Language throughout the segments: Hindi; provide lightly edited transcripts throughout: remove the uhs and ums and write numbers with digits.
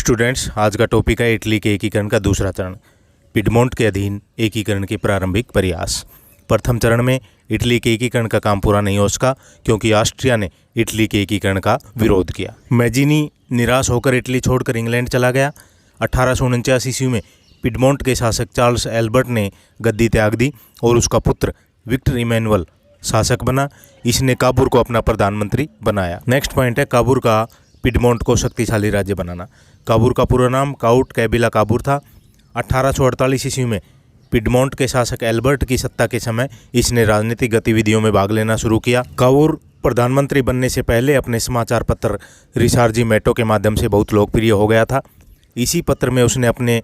स्टूडेंट्स, आज का टॉपिक है इटली के एकीकरण का दूसरा चरण, पिडमोंट के अधीन एकीकरण के प्रारंभिक प्रयास। प्रथम चरण में इटली के एकीकरण का काम पूरा नहीं हो सका क्योंकि ऑस्ट्रिया ने इटली के एकीकरण का विरोध किया। मैजीनी निराश होकर इटली छोड़कर इंग्लैंड चला गया। 1849 ईस्वी में पिडमोंट के शासक चार्ल्स एल्बर्ट ने गद्दी त्याग दी और उसका पुत्र विक्टर इमैनुअल शासक बना। इसने काबुर को अपना प्रधानमंत्री बनाया। नेक्स्ट पॉइंट है काबुर का पिडमोंट को शक्तिशाली राज्य बनाना। काबुर का पूरा नाम काउट कैबिला काबुर था। 1848 ईस्वी में पिडमोंट के शासक एल्बर्ट की सत्ता के समय इसने राजनीतिक गतिविधियों में भाग लेना शुरू किया। काबुर प्रधानमंत्री बनने से पहले अपने समाचार पत्र रिसार्जी मैटो के माध्यम से बहुत लोकप्रिय हो गया था। इसी पत्र में उसने अपने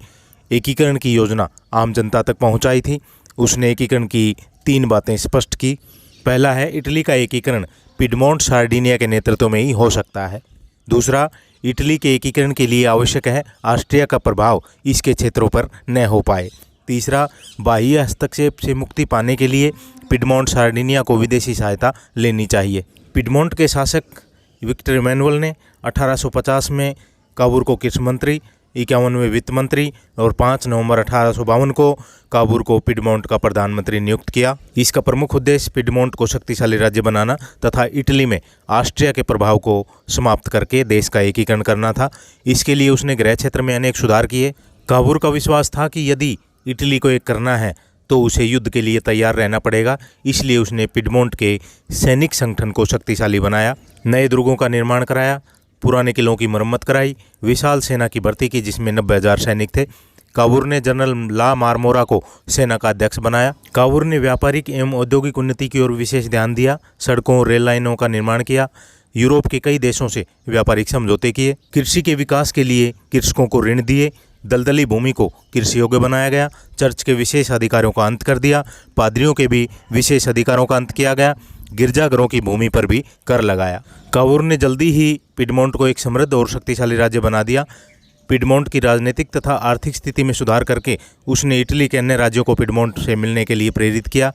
एकीकरण की योजना आम जनता तक पहुंचाई थी। उसने एकीकरण की 3 बातें स्पष्ट की। पहला है, इटली का एकीकरण पिडमोंट सार्डिनिया के नेतृत्व में ही हो सकता है। दूसरा, इटली के एकीकरण के लिए आवश्यक है ऑस्ट्रिया का प्रभाव इसके क्षेत्रों पर न हो पाए। तीसरा, बाह्य हस्तक्षेप से मुक्ति पाने के लिए पिडमोंट सार्डिनिया को विदेशी सहायता लेनी चाहिए। पिडमोंट के शासक विक्टर इमैनुअल ने 1850 में काबुर को कृषि मंत्री, 51 में वित्त मंत्री और 5 नवंबर 1852 को काबुर को पिडमोंट का प्रधानमंत्री नियुक्त किया। इसका प्रमुख उद्देश्य पिडमोंट को शक्तिशाली राज्य बनाना तथा इटली में ऑस्ट्रिया के प्रभाव को समाप्त करके देश का एकीकरण करना था। इसके लिए उसने गृह क्षेत्र में अनेक सुधार किए। काबुर का विश्वास था कि यदि इटली को एक करना है तो उसे युद्ध के लिए तैयार रहना पड़ेगा। इसलिए उसने पिडमोंट के सैनिक संगठन को शक्तिशाली बनाया, नए दुर्गों का निर्माण कराया, पुराने किलों की मरम्मत कराई, विशाल सेना की भर्ती की जिसमें 90,000 सैनिक थे। काबुर ने जनरल ला मारमोरा को सेना का अध्यक्ष बनाया। काबुर ने व्यापारिक एवं औद्योगिक उन्नति की ओर विशेष ध्यान दिया, सड़कों और रेल लाइनों का निर्माण किया, यूरोप के कई देशों से व्यापारिक समझौते किए, कृषि के विकास के लिए कृषकों को ऋण दिए, दलदली भूमि को कृषि योग्य बनाया गया, चर्च के विशेष अधिकारों का अंत कर दिया, पादरियों के भी विशेष अधिकारों का अंत किया गया, गिरजाघरों की भूमि पर भी कर लगाया। काबुर ने जल्दी ही पिडमोंट को एक समृद्ध और शक्तिशाली राज्य बना दिया। पिडमोंट की राजनीतिक तथा आर्थिक स्थिति में सुधार करके उसने इटली के अन्य राज्यों को पिडमोंट से मिलने के लिए प्रेरित किया।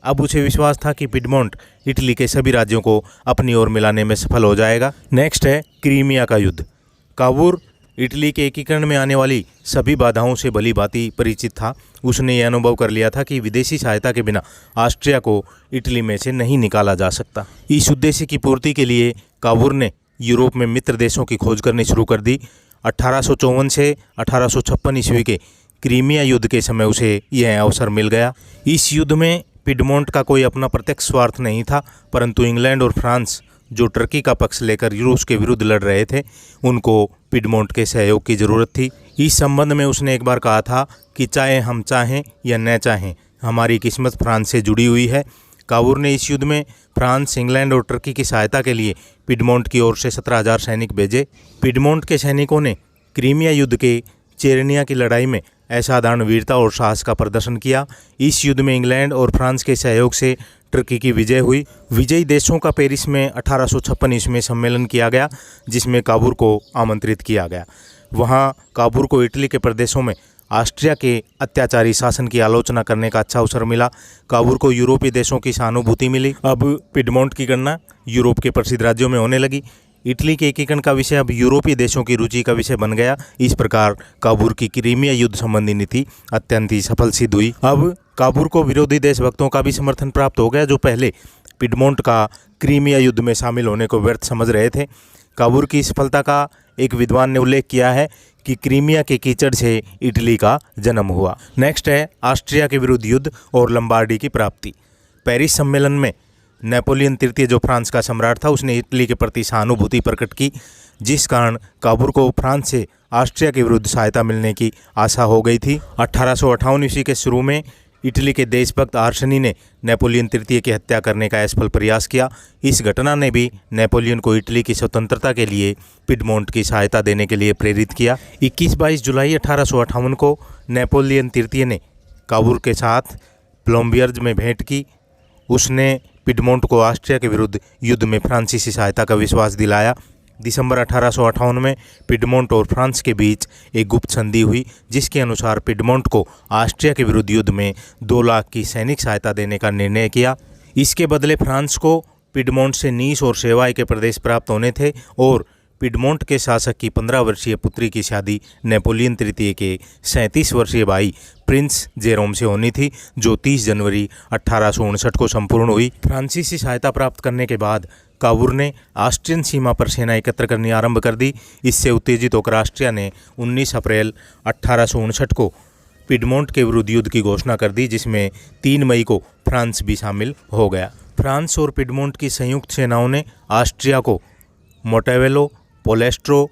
अब उसे विश्वास था कि पिडमोंट इटली के सभी राज्यों को अपनी ओर मिलाने में सफल हो जाएगा। नेक्स्ट है क्रीमिया का युद्ध। काबुर इटली के एकीकरण में आने वाली सभी बाधाओं से भली भांति परिचित था। उसने यह अनुभव कर लिया था कि विदेशी सहायता के बिना ऑस्ट्रिया को इटली में से नहीं निकाला जा सकता। इस उद्देश्य की पूर्ति के लिए काबुर ने यूरोप में मित्र देशों की खोज करनी शुरू कर दी। 1854 से 1856 ईस्वी के क्रीमिया युद्ध के समय उसे यह अवसर मिल गया। इस युद्ध में पिडमोंट का कोई अपना प्रत्यक्ष स्वार्थ नहीं था, परंतु इंग्लैंड और फ्रांस जो टर्की का पक्ष लेकर रूस के विरुद्ध लड़ रहे थे, उनको पिडमोंट के सहयोग की ज़रूरत थी। इस संबंध में उसने एक बार कहा था कि चाहे हम चाहें या न चाहें, हमारी किस्मत फ्रांस से जुड़ी हुई है। काबुर ने इस युद्ध में फ्रांस, इंग्लैंड और टर्की की सहायता के लिए पिडमोंट की ओर से 17,000 सैनिक भेजे। पिडमोंट के सैनिकों ने क्रीमिया युद्ध के चेरनिया की लड़ाई में असाधारण वीरता और साहस का प्रदर्शन किया। इस युद्ध में इंग्लैंड और फ्रांस के सहयोग से टर्की की विजय हुई। विजयी देशों का पेरिस में 1856 ईस्वी में सम्मेलन किया गया, जिसमें काबुर को आमंत्रित किया गया। वहां काबुर को इटली के प्रदेशों में ऑस्ट्रिया के अत्याचारी शासन की आलोचना करने का अच्छा अवसर मिला। काबुर को यूरोपीय देशों की सहानुभूति मिली। अब पिडमोंट की गणना यूरोप के प्रसिद्ध राज्यों में होने लगी। इटली के एकीकरण का विषय अब यूरोपीय देशों की रुचि का विषय बन गया। इस प्रकार काबुर की क्रीमिया युद्ध संबंधी नीति अत्यंत ही सफल सिद्ध हुई। अब काबुर को विरोधी देशभक्तों का भी समर्थन प्राप्त हो गया, जो पहले पिडमोंट का क्रीमिया युद्ध में शामिल होने को व्यर्थ समझ रहे थे। काबुर की सफलता का एक विद्वान ने उल्लेख किया है कि क्रीमिया के कीचड़ से इटली का जन्म हुआ। नेक्स्ट है ऑस्ट्रिया के विरुद्ध युद्ध और लंबार्डी की प्राप्ति। पेरिस सम्मेलन में नेपोलियन तृतीय, जो फ्रांस का सम्राट था, उसने इटली के प्रति सहानुभूति प्रकट की, जिस कारण काबुर को फ्रांस से ऑस्ट्रिया के विरुद्ध सहायता मिलने की आशा हो गई थी। 1858 ईस्वी के शुरू में इटली के देशभक्त आर्सनी ने नेपोलियन तृतीय की हत्या करने का असफल प्रयास किया। इस घटना ने भी नेपोलियन को इटली की स्वतंत्रता के लिए पिडमोंट की सहायता देने के लिए प्रेरित किया। 21-22 जुलाई 1858 को नेपोलियन तृतीय ने काबुर के साथ प्लोम्बियर्ज में भेंट की। उसने पिडमोंट को ऑस्ट्रिया के विरुद्ध युद्ध में फ्रांसीसी सहायता का विश्वास दिलाया। दिसंबर 1858 में पिडमोंट और फ्रांस के बीच एक गुप्त संधि हुई, जिसके अनुसार पिडमोंट को ऑस्ट्रिया के विरुद्ध युद्ध में 2 लाख की सैनिक सहायता देने का निर्णय किया। इसके बदले फ्रांस को पिडमोंट से नीस और सेवाई के प्रदेश प्राप्त होने थे और पिडमोंट के शासक की 15 वर्षीय पुत्री की शादी नेपोलियन तृतीय के 37 वर्षीय भाई प्रिंस जेरोम से होनी थी, जो 30 जनवरी 1859 को संपूर्ण हुई। फ्रांसीसी सहायता प्राप्त करने के बाद कावूर ने ऑस्ट्रियन सीमा पर सेना एकत्र करनी आरंभ कर दी। इससे उत्तेजित होकर ऑस्ट्रिया ने 19 अप्रैल 1859 को पिडमोंट के विरुद्ध युद्ध की घोषणा कर दी, जिसमें 3 मई को फ्रांस भी शामिल हो गया। फ्रांस और पिडमोंट की संयुक्त सेनाओं ने ऑस्ट्रिया को मोंटेवेलो, पोलेस्ट्रो,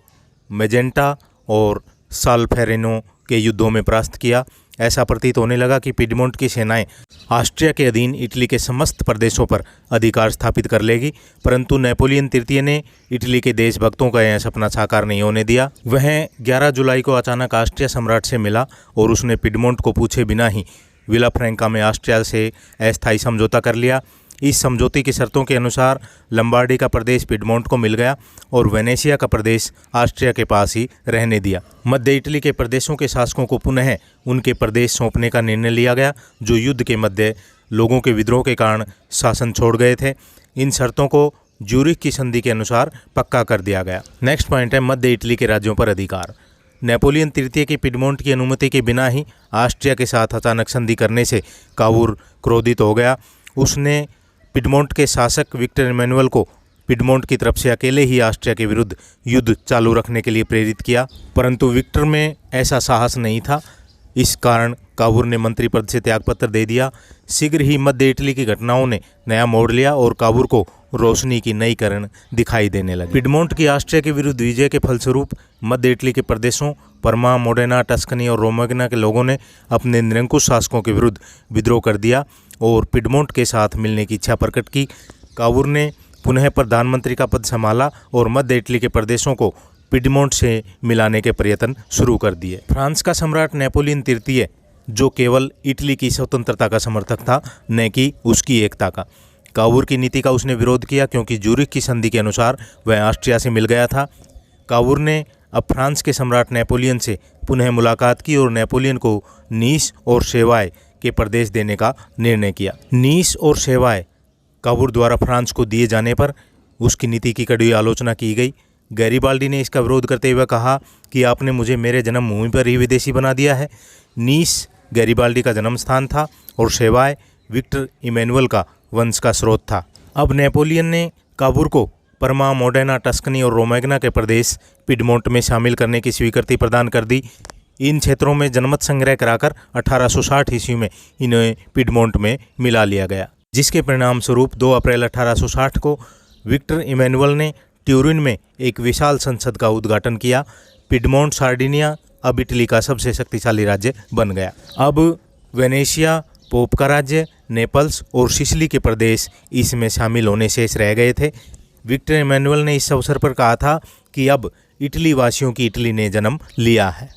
मेजेंटा और साल्फेरेनो के युद्धों में परास्त किया। ऐसा प्रतीत होने लगा कि पिडमोंट की सेनाएं ऑस्ट्रिया के अधीन इटली के समस्त प्रदेशों पर अधिकार स्थापित कर लेगी, परंतु नेपोलियन तृतीय ने इटली के देशभक्तों का यह सपना साकार नहीं होने दिया। वह 11 जुलाई को अचानक ऑस्ट्रिया सम्राट से मिला और उसने पिडमोंट को पूछे बिना ही विला फ्रैंका में ऑस्ट्रिया से अस्थायी समझौता कर लिया। इस समझौते की शर्तों के अनुसार लंबार्डी का प्रदेश पिडमोंट को मिल गया और वेनेशिया का प्रदेश ऑस्ट्रिया के पास ही रहने दिया। मध्य इटली के प्रदेशों के शासकों को पुनः उनके प्रदेश सौंपने का निर्णय लिया गया, जो युद्ध के मध्य लोगों के विद्रोह के कारण शासन छोड़ गए थे। इन शर्तों को ज्यूरिख की संधि के अनुसार पक्का कर दिया गया। नेक्स्ट पॉइंट है मध्य इटली के राज्यों पर अधिकार। नेपोलियन तृतीय की पिडमोंट की अनुमति के बिना ही ऑस्ट्रिया के साथ अचानक संधि करने से कावूर क्रोधित हो गया। उसने पिडमोंट के शासक विक्टर इमैनुअल को पिडमोंट की तरफ से अकेले ही ऑस्ट्रिया के विरुद्ध युद्ध चालू रखने के लिए प्रेरित किया, परंतु विक्टर में ऐसा साहस नहीं था। इस कारण कावूर ने मंत्री पद से त्यागपत्र दे दिया। शीघ्र ही मध्य इटली की घटनाओं ने नया मोड़ लिया और कावूर को रोशनी की नई किरण दिखाई देने लगी। पिडमोंट की ऑस्ट्रिया के विरुद्ध विजय के फलस्वरूप मध्य इटली के प्रदेशों परमा, मोडेना, टस्कनी और रोमाग्ना के लोगों ने अपने निरंकुश शासकों के विरुद्ध विद्रोह कर दिया और पिडमोंट के साथ मिलने की इच्छा प्रकट की। कावूर ने पुनः प्रधानमंत्री का पद संभाला और मध्य इटली के प्रदेशों को पिडमोंट से मिलाने के प्रयत्न शुरू कर दिए। फ्रांस का सम्राट नेपोलियन तृतीय, जो केवल इटली की स्वतंत्रता का समर्थक था, न कि उसकी एकता का, कावूर की नीति का उसने विरोध किया, क्योंकि ज्यूरिख की संधि के अनुसार वह ऑस्ट्रिया से मिल गया था। कावूर ने अब फ्रांस के सम्राट नेपोलियन से पुनः मुलाकात की और नेपोलियन को नीस और सेवाय के प्रदेश देने का निर्णय किया। नीस और सेवाय कावूर द्वारा फ्रांस को दिए जाने पर उसकी नीति की कड़ी आलोचना की गई। गैरीबाल्डी ने इसका विरोध करते हुए कहा कि आपने मुझे मेरे जन्मभूमि पर ही विदेशी बना दिया है। नीस गैरीबाल्डी का जन्म स्थान था और सेवाय विक्टर इमैनुअल का वंश का स्रोत था। अब नेपोलियन ने कावूर को परमा, मोडेना, टस्कनी और रोमाग्ना के प्रदेश पिडमोंट में शामिल करने की स्वीकृति प्रदान कर दी। इन क्षेत्रों में जनमत संग्रह कराकर 1860 ईस्वी में इन्हें पिडमोंट में मिला लिया गया, जिसके परिणाम स्वरूप 2 अप्रैल 1860 को विक्टर इमैनुअल ने ट्यूरिन में एक विशाल संसद का उद्घाटन किया। पिडमोंट सार्डिनिया अब इटली का सबसे शक्तिशाली राज्य बन गया। अब वेनेशिया, पोप का राज्य, नेपल्स और सिसिली के प्रदेश इसमें शामिल होने शेष रह गए थे। विक्टर इमैनुअल ने इस अवसर पर कहा था कि अब इटली वासियों की इटली ने जन्म लिया है।